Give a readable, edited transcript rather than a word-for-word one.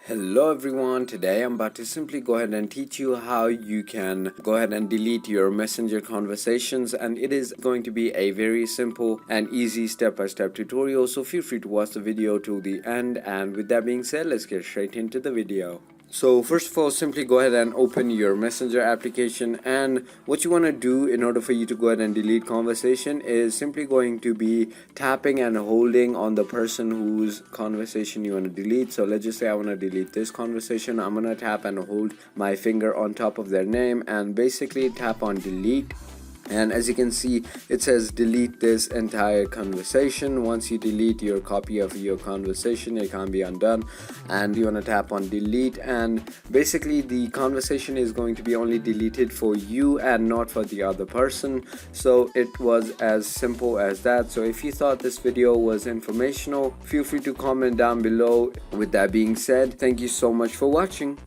Hello everyone, today I'm about to simply go ahead and teach you how you can go ahead and delete your messenger conversations, and it is going to be a very simple and easy step-by-step tutorial, so feel free to watch the video till the end. And with that being said, let's get straight into the video. So first of all, simply go ahead and open your messenger application, and what you want to do in order for you to go ahead and delete conversation is simply going to be tapping and holding on the person whose conversation you want to delete. So let's just say I want to delete this conversation. I'm going to tap and hold my finger on top of their name and basically tap on delete. And as you can see, it says delete this entire conversation. Once you delete your copy of your conversation, it can't be undone, and you want to tap on delete, and basically the conversation is going to be only deleted for you and not for the other person. So it was as simple as that. So if you thought this video was informational, feel free to comment down below. With that being said, thank you so much for watching.